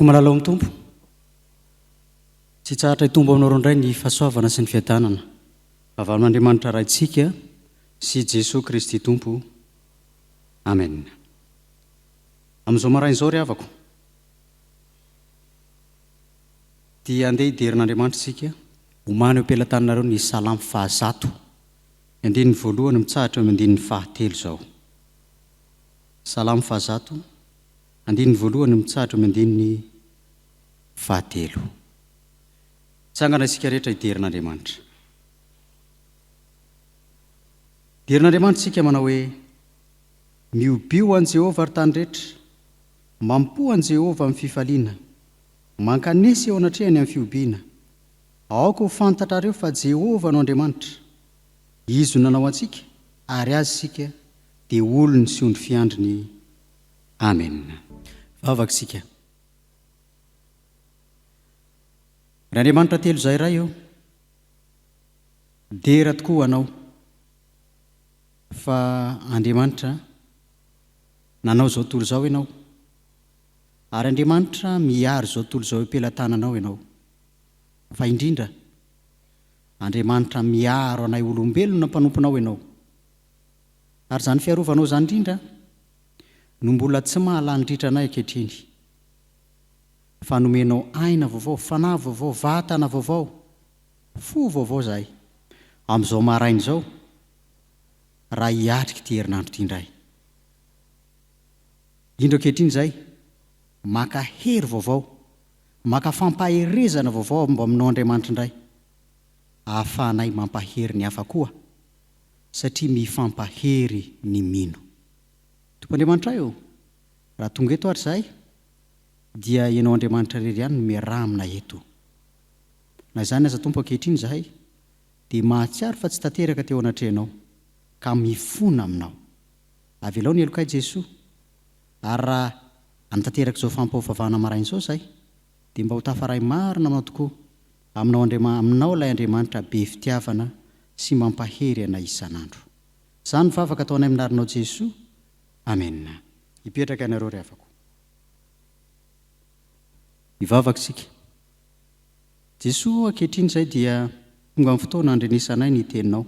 malala amin'ny tompo tsy tsahatra hitombo aminao indray ny fahasoavana sy ny fiadanana avalin'Andriamanitra raintsika sy Jesosy Kristy tompo. Amen. Amin'izao marain'izao ry havako dia andeha hiderin'Andriamanitra isika homany eo am-pelantaninareo ny salamo 100 andininy voalohany mitsahatra eo andininy 3 izao. Salamo 100 andininy voalohany mitsahatra eo andininy 3. Tsangana isika rehetra hiderin'Andriamanitra. Hiderin'Andriamanitra isika manao hoe miobio an Jehova ary tany rehetra, mampo an Jehova amin'ny fifaliana, mankanesy eo anatrehany amin'ny fiobiana. Aoka ho fantatrareo fa Jehova no Andriamanitra, izy no nanao antsika ary azy isika dia olony sy ondry fiandriny. Amen. Vavaka isika. Ry Andriamanitra telo izay iray eo, dera tokoa anao fa Andriamanitra nanao izao tontolo izao ianao, ary Andriamanitra miaro izao tontolo izao am-pelantananao ianao, fa indrindra Andriamanitra miaro anay olombelona mpanomponao ianao, ary izany fiarovanao izany indrindra no mbola tsy mahalany-dritra anay ankehitriny, fa nomenao aina vaovao, fanahy vaovao, vatana vaovao, fo vaovao zahay amin'izao maraina izao raha hiatrika ity herinandro ity indray. Indro ankehitriny izay maka hery vaovao, maka fampaherezana vaovao mba aminao Andriamanitra indray, ahafahanay mampahery ny hafa koa satria mifampahery ny mino. Tompo Andriamanitra io, raha tonga eto ary izahay dia ianao Andriamanitra irery ihany no miaramina eto. Na izany aza Tompo ankehitriny izahay dia mahatsiaro fa tsy tanteraka teo anatrehanao ka mifona aminao. Avelao ny elokay Jesosy, ary raha antanteraka izao fampahofavahana marain'izao izahay dia mba ho tafaray marina aminao tokoa aminao ilay Andriamanitra be fitiavana sy mampahery anay isan'andro. Izany vavaka ataonay aminarinao Jesosy. Amen. Hipetraka ianareo ry havako. Hivavaka isika. Jesosy ankehitriny izay dia tonga amin'ny fotoana andrenisanay ny teninao,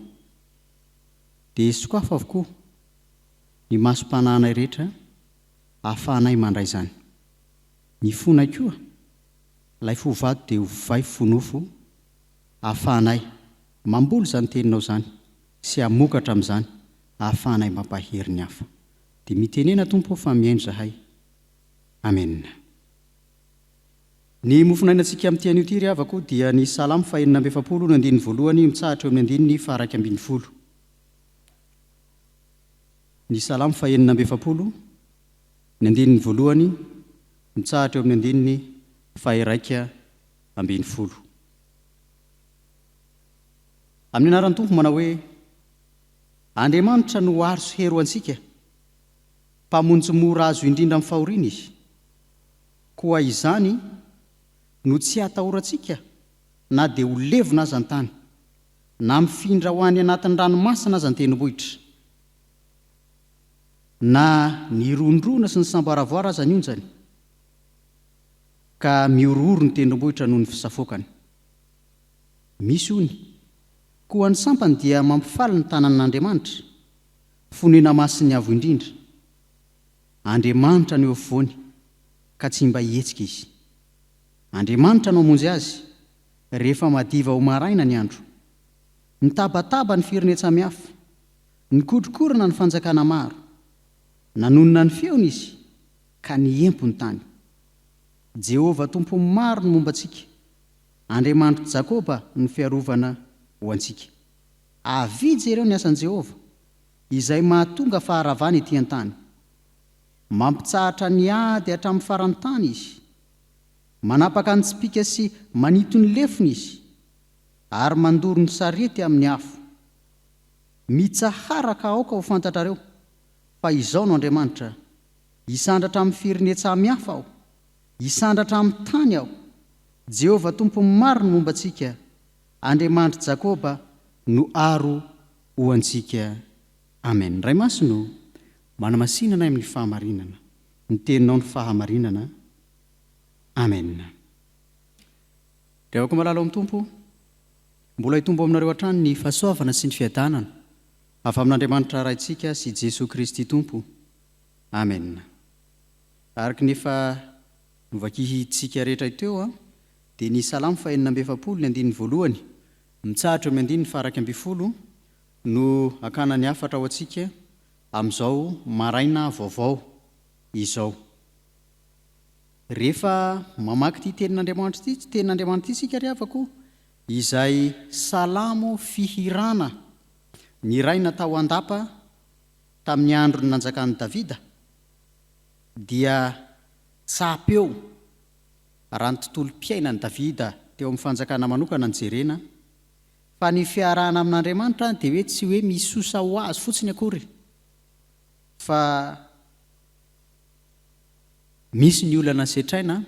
dia sokafa avokoa ny masom-panahinay rehetra ahafahanay mandray izany. Mifonay koa ilay fovato dia hovay fonofo ahafahanay mamboly izany teninao izany sy hamokatra amin'izany ahafahanay mampahery ny hafa. Dia mitenena Tompo fa mihaino izahay. Amen. Ny mofinainantsika amin'ity anio ity ry havako dia ny salamo 170 ny andininy voalohany mitsahatra eo amin'ny andininy 120. Ny salamo 170 ny andininy voalohany mitsahatra eo amin'ny andininy 120. Amin'ny anaran'ny Tompo manao hoe Andriamanitra no aro sy hero antsika, mpamonjy mora azo indrindra amin'ny fahoriana izy, koa izany no tsy hatahorantsika na dia ho levona aza ny tany, na mifindra ho any anatin'ny ranomasina aza ny tendrombohitra, na ny rondrona sy ny samboaravoara aza ny onjany, ka miorooro ny tendrombohitra noho ny fisafokany. Misy hony koa ny sampany dia mampifaly ny tanan'Andriamanitra, fonena masiny avo indrindra. Andriamanitra no eo afovoany ka tsy mba hihetsika izy. Andriamanitra no hamonjy azy rehefa madiva ho maraina ny andro. Nitabataba ny firenetsamihafa, nikorokorana ny fanjakana maro, nanonona ny feony izy ka niempo ny tany. Jehova Tompo maro no momba antsika, Andriamanitra Jakoba no fiarovana ho antsika. Avidy ireo ny asan'i Jehova izay mahatonga faharavana ety an-tany. Mampitsahatra ny ady hatramin'ny faran'ny tany izy, manapaka ny tsipika sy manito ny lefony izy, ary mandoro ny sarety amin'ny afo. Mitsaharaka aoka ho fantatrareo fa izao no Andriamanitra, hisandratra amin'ny firenetsamihafa aho, hisandratra amin'ny tany aho. Jehova Tompo maro no momba antsika, Andriamanitra Jakoba no aro ho antsika. Amen. Ray masino manamasinana amin'ny fahamarinana, ny teninao ny fahamarinana. amen. Revako malala amin'ny tompo, mbola hitombo aminareo hatrany ny fahasoavana sy ny fiadanana avy amin'Andriamanitra raintsika sy Jesosy Kristy tompo, amen. Araka nefa novakitsika rehetra teo dia ny salamo 420 mitsahatra eo 120 no akana ny afatra ao antsika amin'izao maraina vaovao izao. Rehefa mamaky ity tenin'Andriamanitra ity, tsy tenin'Andriamanitra ity sika ry havako, izay salamo fihirana ny iray natao andapa tamin'ny andro ny nanjakan'i Davida, dia tsapy eo raha ny tontolo-piainan'i Davida teo amin'ny fanjakana manokana ny jerena, fa ny fiarahana amin'Andriamanitra dia hoe tsy hoe misosa ho azy fotsiny akory, fa misy ny olana setraina,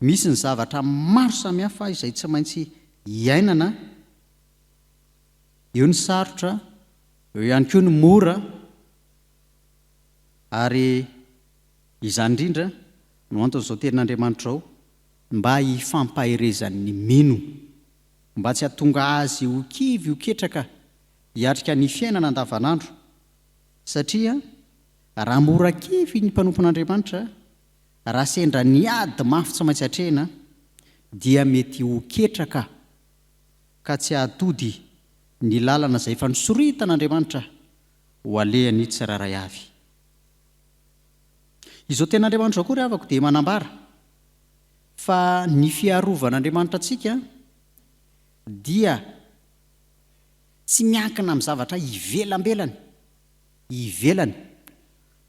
misy ny zavatra maro samihafa izay tsy maintsy iainana, eo ny sarotra, eo ihany koa ny mora, ary izany indrindra no anton'izao tenin'Andriamanitra ao mba hifampahirezan'ny mino, mba tsy hahatonga azy ho kivy ho ketraka hiatrika ny fiainana andavanandro, satria raha mora kivy ny mpanompon'Andriamanitra, raha sendra ny ady mafy tsy maintsy hatrehina, dia mety ho ketraka ka tsy hahatody ny lalana izay efa nisoritan'Andriamanitra ho alehany tsiraray avy. Izao tenin'Andriamanitra koa ry havako dia manambara fa ny fiarovan'Andriamanitra antsika dia tsy miankina amin'ny zavatra ivelany,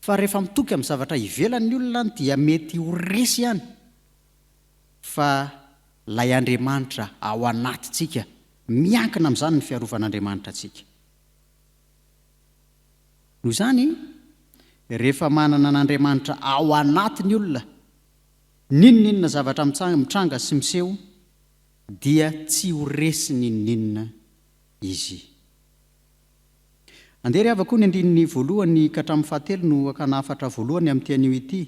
fa rehefa mitoky amin'ny zavatra ivelany ny olona dia mety ho resy ihany, fa lay Andriamanitra ao anatintsika, miankina amin'izany ny fiarovan'Andriamanitra antsika. Noho izany, rehefa manana an'Andriamanitra ao anatiny olona, ninninona zavatra mitranga sy miseho, dia tsy ho resy ninninona izy. Andeha ry havako ny andininy voalohany ka hatramin'ny fahatelo no akana afatra voalohany amin'ny tian'io ity.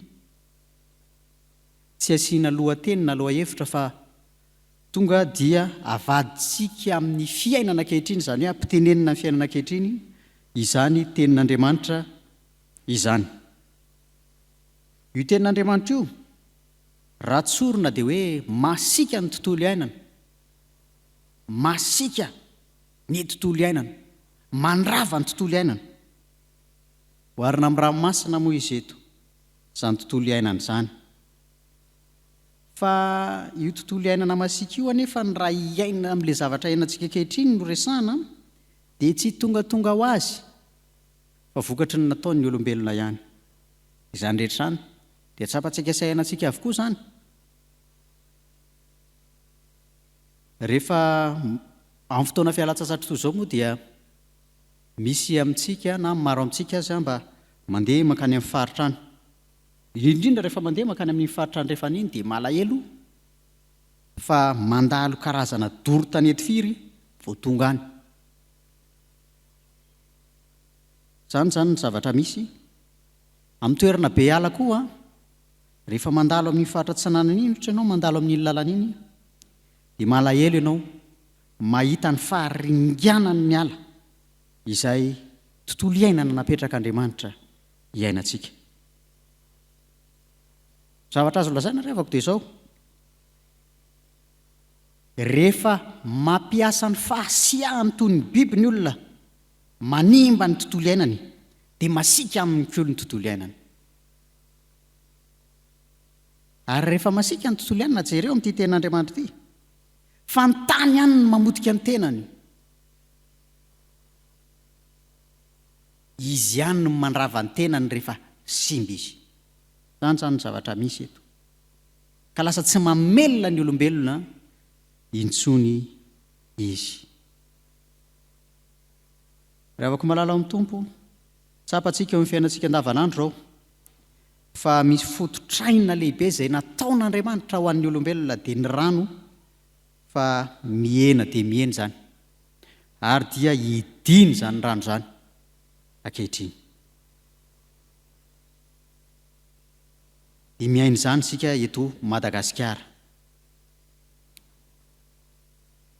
Tsy asiana lohateny na lohahevitra, fa tonga dia avaditsika amin'ny fiainana ankehitriny, izany hoe ampitenenina amin'ny fiainana ankehitriny izany tenin'Andriamanitra izany. Io tenin'Andriamanitra io, raha tsorina dia hoe masika ny tontolo iainana, masika ny tontolo iainana, mandrava ny tontolo iainana. Oharina amin'ny ranomasina moa izy eto, izany tontolo iainana izany. Fa io tontolo iainana masika io anefa ny raha iaina amin'ilay zavatra iainantsika ankehitriny no resahana, dia tsy tonga ho azy, fa vokatry ny nataon'ny olombelona ihany. Izany rehetra izany dia tsapantsika sainantsika avokoa izany. Rehefa amin'ny fotoana fialan-tsasatra toy izao moa dia misy amintsika na maro amintsika aza mba mandeha mankany amin'ny faritra any. Indrindra rehefa mandeha mankany amin'ny faritra any rehefa an'iny dia malahelo, fa mandalo karazana doro-tanety firy vao tonga any. Izany ny zavatra misy amin'ny toerana be ala koa, rehefa mandalo amin'ny faritra tsy nanana iny, ohatra ianao mandalo amin'iny lalana iny, dia malahelo ianao mahita ny faharinganany ny ala izay tontolo iainana napetrak'Andriamanitra iainantsika. Zavatra azo lazaina ry havako dia izao: rehefa mampiasa ny fahasiahany toy ny biby ny olona manimba ny tontolo iainany, dia masika amin'ny kolo ny tontolo iainany. Ary rehefa masika ny tontolo iainana, jereo amin'ity tenin'Andriamanitra ity, fa ny tany ihany ny mamotika ny tenany. Izy ihany no mandrava ny tenany rehefa simba izy. Izany ny zavatra misy eto. Ka lasa tsy mamelona ny olombelona intsony izy. Raha avako malala amin'ny tompo, tsapantsika eo amin'ny fiainantsika andavanandro ao, fa misy fototraina lehibe izay nataon'Andriamanitra ho an'ny olombelona, dia ny rano, fa mihena dia mihena izany, ary dia hidiny izany rano izany ankehitriny. dia miaina izany sika eto Madagasikara.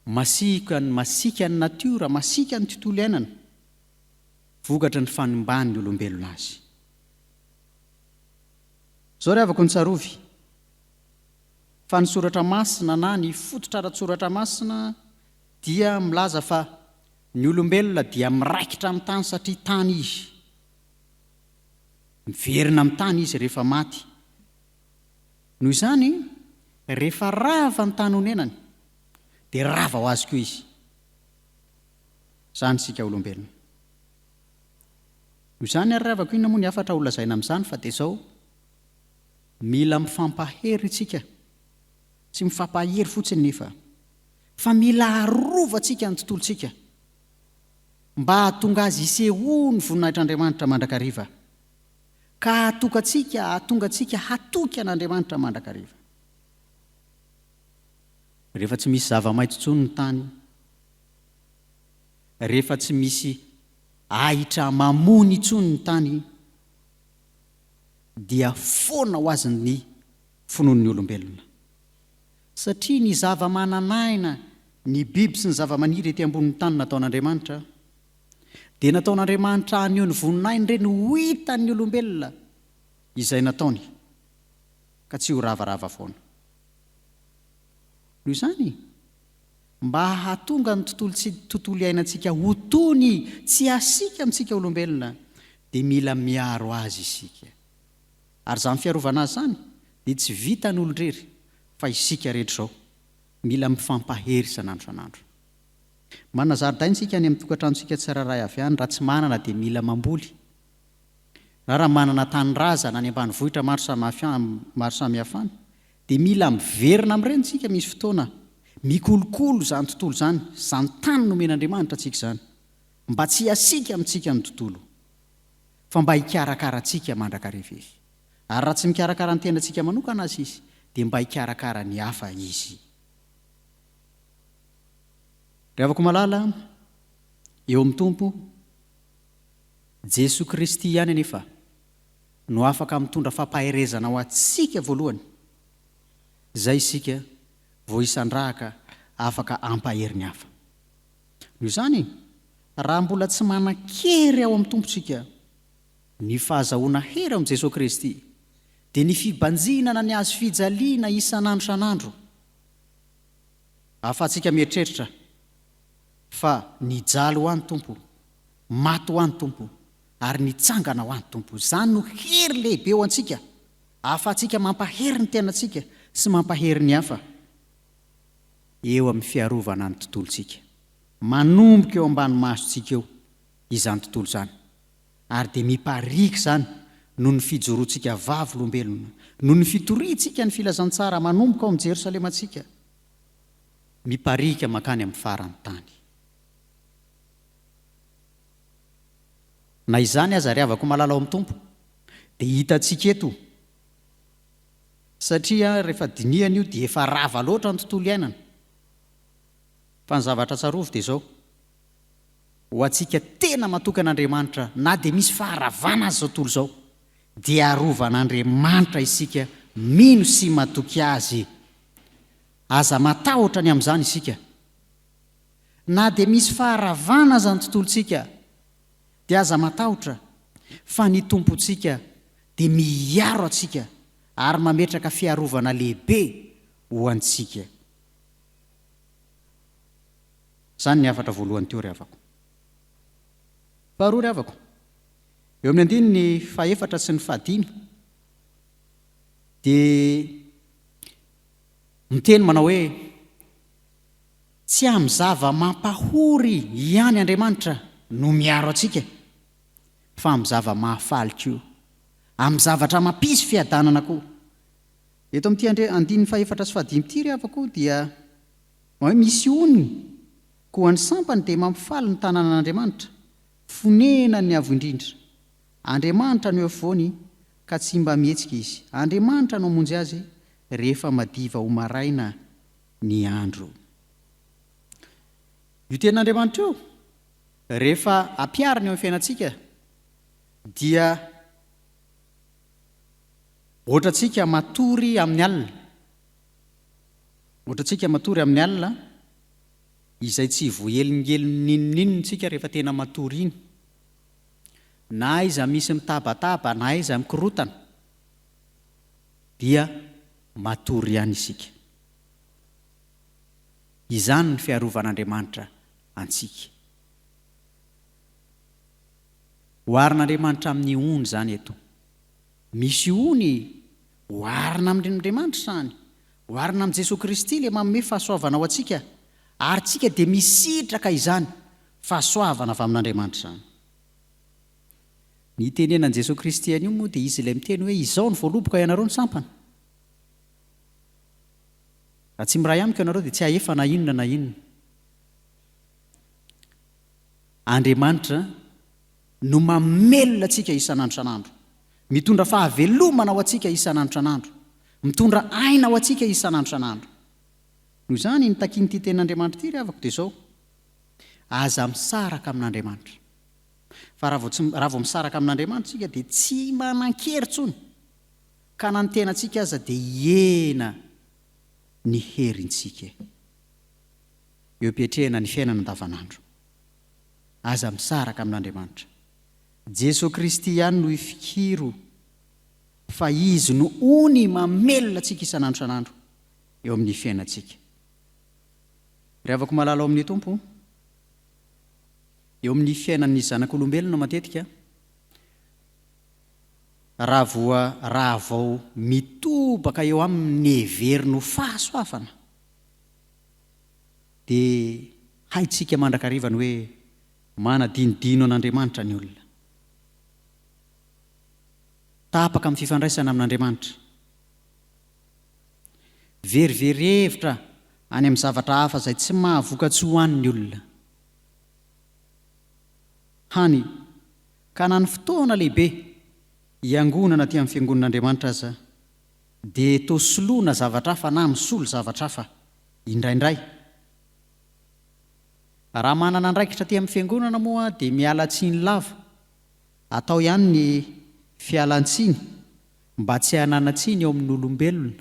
Masika ny natiora, masika ny tontolo iainana, vokatra ny fanimbany olombelona azy. Zao ry havako ny tsarovy, fa ny soratra masina na ny fototra ara-tsoratra masina dia milaza fa ny olombelona dia miraikitra amin'ny tany satria tany izy. Miverina amin'ny tany izy rehefa maty. Noho izany, rehefa rava ny tany honenany, dia rava ho azy koa izy. Izany sika olombelona. Noho izany ary ravako inona moa ny afatra holazaina amin'izany fa dia izao, mila mifampahery tsika, tsy mifampahery fotsiny nefa, fa mila arovantsika ny tontolontsika mba hahatonga azy isehoany voninahitr'Andriamanitra mandrakariva, ka hahatonga antsika hatoky an'Andriamanitra mandrakariva. Rehefa tsy misy zava-maitso intsony ny tany, rehefa tsy misy ahitra mamony intsony ny tany, dia foana ho azy ny finoan'ny olombelona. Satria ny zava-mananaina, ny biby sy ny zava-maniry ety ambonin'ny tany nataon'Andriamanitra, dia nataon'Andriamanitra anio ny voninainy ireny ho hitan'ny olombelona izay nataony, ka tsy ho ravarava foana. Noho izany, mba hahatonga ny tontolo iainantsika ho tony tsy asika amintsika olombelona, dia mila miaro azy isika. Ary izany fiarovana azy izany dia tsy vita ny olon-drery, fa isika rehetra izao mila mifampahery isan'andro isan'andro. Manana zaridaina isika any amin'ny tokantranontsika tsirairay avy any, raha tsy manana dia mila mamboly. Raha manana tany razana any ambanivohitra maro samihafa any, dia mila miverina amin'ireny tsika misy fotoana, mikolokolo izany tontolo izany, izany tany nomen'Andriamanitra tsika izany, mba tsy asika amintsika ny tontolo, fa mba hikarakara antsika mandrakariva izy. Ary raha tsy mikarakara ny tenantsika manokana azy izy, dia mba hikarakara ny hafa izy. Rehavako malala eo amin'ny Tompo Jesoa Kristy ihany anefa no afaka mitondra fampaherezana ho antsika voalohany, izay isika vao isandrahaka afaka ampahery ny hafa. Noho izany, raha mbola tsy manan-kery ao amin'ny tompontsika ny fahazahoana hery amin'i Jesoa Kristy, dia ny fibanjinana ny azo fijaliana isan'andro isan'andro, ahafahantsika mieritreritra fa nijaly ho an'ny Tompo, maty ho an'ny Tompo, ary nitsangana ho an'ny Tompo. Izany no hery lehibe ho antsika, ahafahantsika mampahery ny tenantsika sy mampahery ny hafa eo amin'ny fiarovana ny tontolontsika. Manomboka eo ambany masontsika eo izany tontolo izany, ary dia miparika izany noho ny fijoroantsika vavy olombelona, noho ny fitoriantsika ny filazantsara manomboka ao amin'ny Jerosalemantsika, miparika makany amin'ny farany tany. Na izany aza ry havako malala ao amin'ny Tompo, dia hitantsika eto, satria rehefa diniana io dia efa rava loatra ny tontolo iainana. Fa ny zavatra tsarovy dia izao, ho antsika tena matokan'Andriamanitra, na dia misy faharavana azy izao tontolo izao, dia arovan'Andriamanitra isika mino sy matoky azy. Aza matahotra ny amin'izany isika. Na dia misy faharavana aza ny tontolontsika, dia aza matahotra fa ny tompontsika dia miaro antsika ary mametraka fiarovana lehibe ho antsika. Izany ny hafatra voalohany teo ry havako. Faharoa ry havako, eo amin'ny andiny ny fahefatra sy ny fahadimy, dia miteny manao hoe tsy amin'ny zava-mampahory ihany Andriamanitra no miaro antsika, fa amin'ny zava-mahafaly koa, amin'ny zavatra mampisy fiadanana koa. Eto amin'ity andiny fahefatra sy fahadimy ity ry havako dia hoe misy oniny koa ny sampany dia mampifaly ny tanànan'Andriamanitra, fonena ny avo indrindra. Andriamanitra no efovoany ka tsy mba mihetsika izy. Andriamanitra no amonjy azy rehefa madiva ho maraina ny andro. Io ten'Andriamanitra io, rehefa ampiarina eo amin'ny fiainantsika, dia ohatratsika matory amin'ny alina ohatratsika matory amin'ny alina izay tsy voelingelinninninny tsika rehefa tena matory iny na iza misy mitabataba na iza mikorotana dia matory ihany isika. Izany ny fiarovan'Andriamanitra antsika. Hoarin'Andriamanitra amin'ny ony zany eto. Misy ony hoarina amin'Andriamanitra zany, hoarina amin'i Jesosy Kristy le manome fahasoavana ho antsika, ary tsika dia misitraka izany fahasoavana avy amin'Andriamanitra zany. Ny tenenan Jesosy Kristy anio moa dia izy ilay miteny hoe izao ny voaloboka ianareo ny sampana. Raha tsy miray amiko ianareo dia tsy hahefa na inona na inona. Andriamanitra no mamelona antsika isan'andro isan'andro, mitondra fahavelomana ho antsika isan'andro isan'andro, mitondra aina ho antsika isan'andro isan'andro. Noho izany ny takin'ity tenin'Andriamanitra ity ry havako dia izao: aza misaraka amin'Andriamanitra. Fa raha vao misaraka amin'Andriamanitra tsika dia tsy manan-kery intsony, ka na ny tenantsika aza dia hiena ny herintsika, eo ampiatrehana ny fiainana andavanandro. Aza misaraka amin'Andriamanitra. Jesosy Kristy ihany no ifikiro fa izy no ony mamelona antsika isan'andro isan'andro eo amin'ny fiainantsika. Ry havako malala ao amin'ny Tompo, eo amin'ny fiainan'ny zanak'olombelona matetika, raha vao mitobaka eo amin'ny heverino fahasoavana dia haitsika mandrakariva ny hoe manadinodino an'Andriamanitra ny olona, tapaka amin'ny fifandraisana amin'Andriamanitra, verivery hevitra any amin'ny zavatra hafa izay tsy mahavokatsy ho an'ny olona. Hany ka na ny fotoana lehibe hiangonana aty amin'ny fiangonan'Andriamanitra aza dia toa soloana zavatra hafa na misolo zavatra hafa indraindray. Raha manana andraikitra aty amin'ny fiangonana moa dia miala tsiny lava, atao ihany ny fialan-tsiny mba tsy hanana-tsiny eo amin'ny olombelona.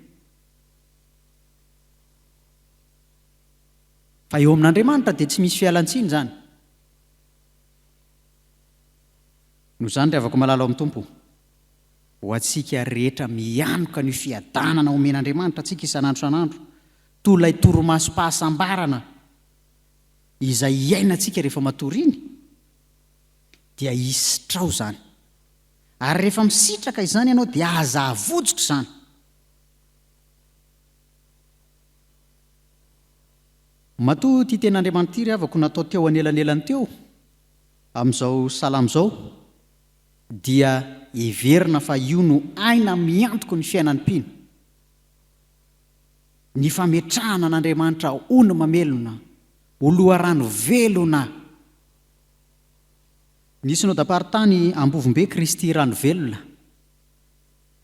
Fa eo amin'Andriamanitra dia tsy misy fialan-tsiny zany. Noho izany ry havako malala ao amin'ny Tompo, ho antsika rehetra mianoka ny fiadanana omen'Andriamanitra antsika isan'andro isan'andro, toy ilay toromaso-pahasambarana izay iainantsika rehefa matory iny, dia hisitrao zany. Ary rehefa misitraka izany ianao dia aza avotsitra izany. Matoa ity ten'Andriamanitra ity ry havako natao teo anelanelany teo amin'izao salamo izao, dia heverina fa io no aina miantoko ny fiainan'ny mpino, ny fametrahana an'Andriamanitra ono mamelona, ho loharano velona. Ny synodam-paritany Ambovombe Kristy rano velona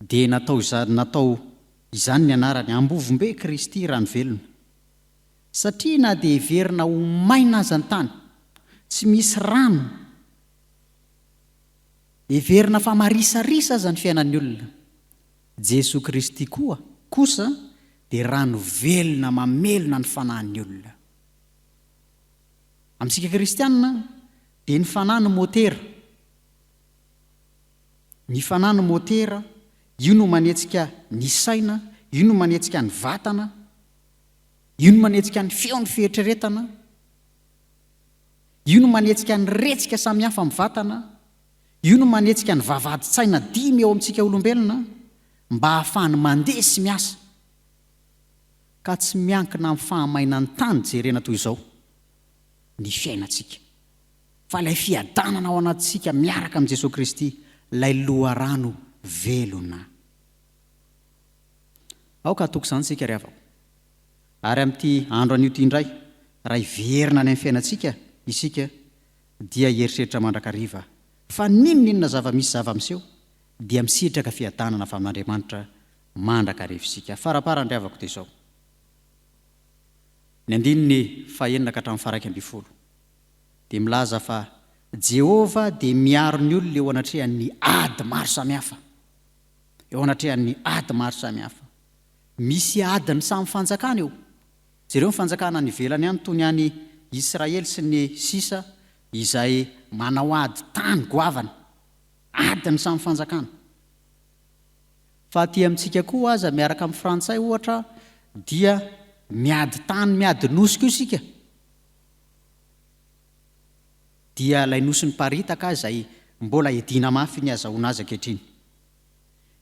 dia natao izany ny anarany, Ambovombe Kristy rano velona, satria na dia heverina ho maina aza ny tany, tsy misy rano, heverina fa marisarisa aza ny fiainan'ny olona, Jesosy Kristy kosa dia rano velona mamelona ny fanahin'ny olona. Amintsika kristianina dia ny fanahy no motera. Ny fanahy no motera, io no manetsika ny saina, io no manetsika ny vatana, io no manetsika ny feon'ny fieritreretana, io no manetsika ny retsika samihafa amin'ny vatana, io no manetsika ny vavahady-tsaina dimy eo amintsika olombelona mba hahafahany mandeha sy miasa, ka tsy miankina amin'ny fahamainany tany jerena toy izao ny fiainantsika, fa ilay fiadanana ao anatintsika miaraka amin'i Jesosy Kristy, ilay loharano velona. Aoka atoko izany tsika ry havako. Ary amin'ity andro an'io ity indray, raha hiverina any amin'ny fiainantsika isika, dia hieritreritra mandrakariva fa ninonninona zava-misy zava-miseho dia misitraka fiadanana avy amin'Andriamanitra mandrakariva isika. Faraparany ry havako dia izao. Ny andininy fahaenina ka hatramin'ny faha 1 dia milaza fa Jehova dia miaro ny olona eo anatrehany ady maro samihafa. eo anatrehan'ny ady maro samihafa. Misy adiny samy fanjakana eo. Jereo ny fanjakana ny velany ihany toy ny any Israely sy ny sisa izay manao ady tany goavana. Adiny samy fanjakana. Fa aty amintsika koa aza miaraka amin'ny Frantsay ohatra dia miady tany miady nosy koa isika. Dia ilay nosy ny paritaka izay mbola edina mafy ny azahoana azy ankehitriny.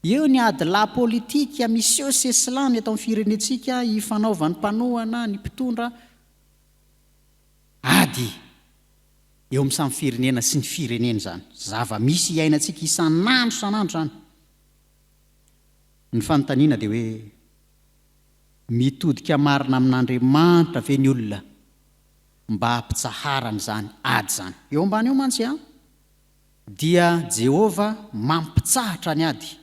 Eo ny ady la politika misy eo sesilany eto amin'ny firenentsika ifanaovan'ny mpanohana ny mpitondra ady eo amin'ny samy firenena sy ny firenena zany. Zava-misy iainantsika isan'andro zany. Ny fanontaniana dia hoe mitodika marina amin'Andriamanitra ve ny olona mba hampitsaharany zany ady zany. Eo ambany eo mantsy dia Jehova mampitsahatra ny ady.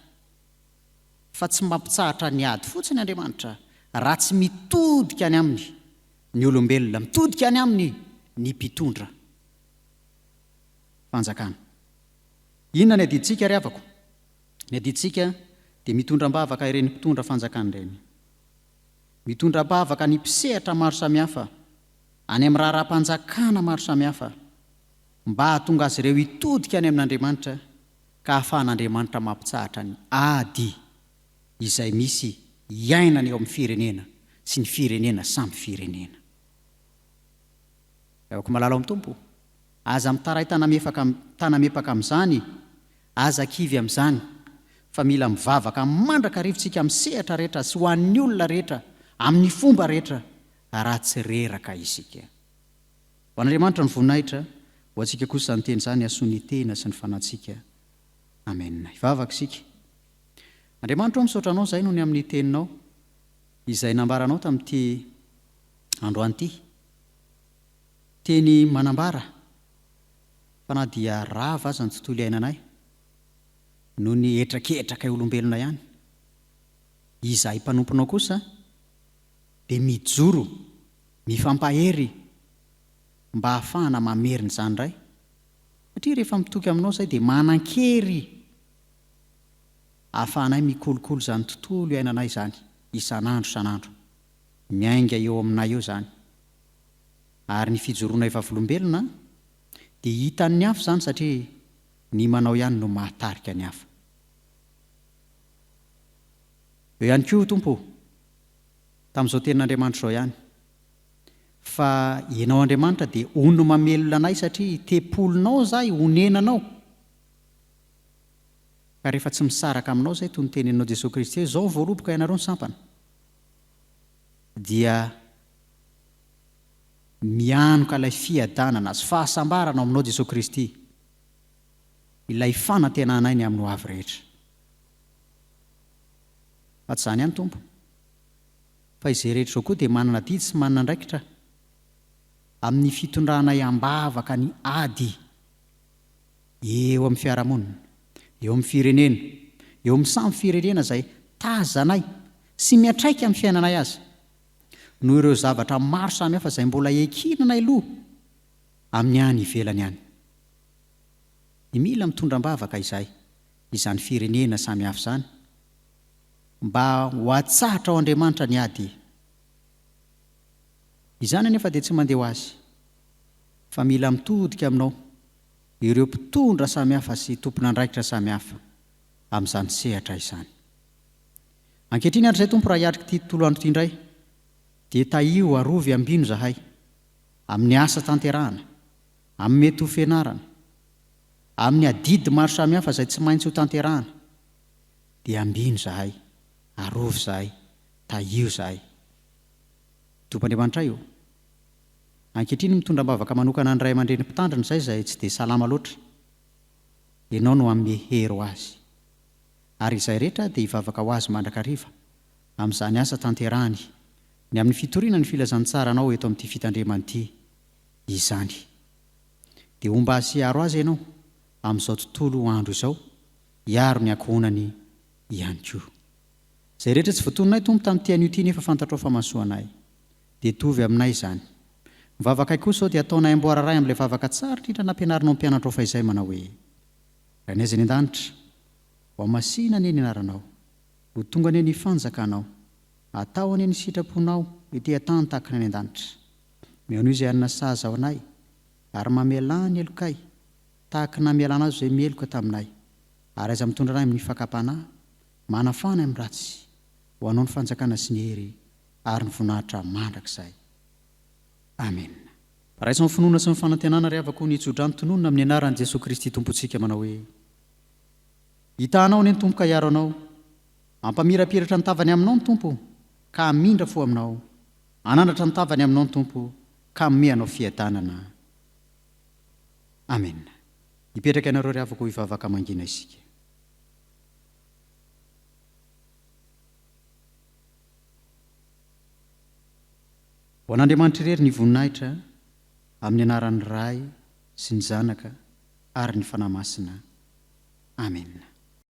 Fa tsy mampitsahatra ny ady fotsiny Andriamanitra raha tsy mitodika any aminy ny olombelona, mitodika any aminy ny mpitondra fanjakana. Inona ny adiditsika ry havako? Ny adiditsika dia mitondra-bavaka ireny mpitondra fanjakana ireny. Mitondra-bavaka ny mpisehatra maro samihafa any amin'ny raharaham-panjakana maro samihafa mba hahatonga azy ireo hitodika any amin'Andriamanitra ka ahafahan'Andriamanitra mampitsahatra ny ady izay misy iainana eo amin'ny firenena sy ny firenena samy firenena. Avako malala amin'ny tompo. Aza mitaray tanamepaka amin'izany, aza kivy amin'izany, fa mila mivavaka mandraka rivotsika amin'ny sehatra rehetra sy ho an'ny olona rehetra amin'ny fomba rehetra raha tsy reraka isika. Ho an'Andriamanitra ny voninahitra, ho antsika kosa ny teny izany hasoa ny tena sy ny fanatsika. Amen. Ivavaka isika. Andriamanitra misaotra anao izay noho ny amin'ny teninao izay nambaranao tamin'ity androany ity. Teny manambara fa na dia rava aza ny tontolo iainanay noho ny etraketraka olombelona ihany. Izay mpanomponao kosa dia mijoro, mifampahery mba hahafahana mamerina izany indray. Satria rehefa mitoky aminao izay dia manan-kery ahafahanay mikolokolo izany tontolo iainanay izany isan'andro. Miainga eo aminay eo izany. Ary ny fijoroana efa volombelona dia hitan'ny hafa izany satria ny manao ihany no mahatarika ny hafa. Eo ihany koa Tompo, tamin'izao tenin'Andriamanitra izao ihany, fa ianao Andriamanitra dia ono mamelona anay satria tepolinao zahay, onenanao. Ka rehefa tsy misaraka aminao izay toy ny teneninao Jesosy Kristy hoe izao voaroboka ianareo ny sampana, dia mianoka ilay fiadanana sy fahasambarana aminao Jesosy Kristy, ilay fanantenanay ny amin'ny ho avy rehetra. Fa tsy izany ihany Tompo, fa izay rehetra izao koa dia manana didy sy manana andraikitra amin'ny fitondranay ambavaka ny ady eo amin'ny fiarahamonina, eo amin'ny firenena, eo amin'ny samy firenena izay tazanay sy miatraika amin'ny fiainanay azy, noho ireo zavatra maro samihafa izay mbola ekinanay aloha amin'ny any ivelany any. Ny mila mitondra-bavaka izany firenena samihafa izany mba ho atsahatra ao Andriamanitra ny ady. Izany anefa dia tsy mandeha ho azy, fa mila mitodika aminao ireo mpitondra samihafa sy tompon'andraikitra samihafa amin'izany sehatra izany. Ankehitriny andro izay Tompo raha hiatrika ity tontolo andro ity indray, dia taio arovy ambino zahay amin'ny asa tanterahana, amin'ny mety ho fianarana, amin'ny adidy maro samihafa izay tsy maintsy ho tanterahana, dia ambino zahay, arovy zahay, taio zahay. Tompon'Andriamanitra io. Ankehitriny mitondra-bavaka manokana ny ray aman-dreny mpitandrina izay tsy dia salama loatra. Ianao no hamehery ho azy. Ary izay rehetra dia hivavaka ho azy mandrakariva amin'izany asa tanterahany, ny amin'ny fitoriana ny filazantsara anao eto amin'ity fitandremana ity izany. Dia omba hasiaro azy ianao amin'izao tontolo andro izao, hiaro ny ankohonany ihany koa. Izay rehetra tsy voatononay Tompo tamin'ity anio ity nefa fantatrao fa mahasoanay, dia tovy aminay izany. Mivavaka kosa izao dia ataonay amboara ray amin'ilay vavaka tsara indrindra nampianarinao mpianatra ao fa izay manao hoe: Ranaiza ny an-danitra, ho amasina ny anaranao. ho tonga any ny fanjakanao, atao any ny sitraponao ity atany tahaka ny any an-danitra. Mihano izay anina saza ao anay ary mamelà ny elokay tahaka namelana azy izay meloka taminay, ary aiza mitondra anay amin'ny fakapanahy, manafana amin'ny ratsy ho anao ny fanjakana sy ny hery ary ny voninahitra mandrakizay. Amen. Raisa ny finoana sy ny fanantenana ry havako ny tsodrano tononona amin'ny anaran'i Jesosy Kristy tompontsika manao hoe: hitanao ny Tompo ka hiaro anao, ampamirapiratra ny tavany aminao ny Tompo ka hamindra fo aminao, anandratra ny tavany aminao ny Tompo ka home anao fiadanana. Amen. Hipetraka ianareo ry havako hivavaka mangina isika. Ho an'Andriamanitra irery ny voninahitra amin'ny anaran'ny Ray sy ny Zanaka ary ny fanahy masina. Amen.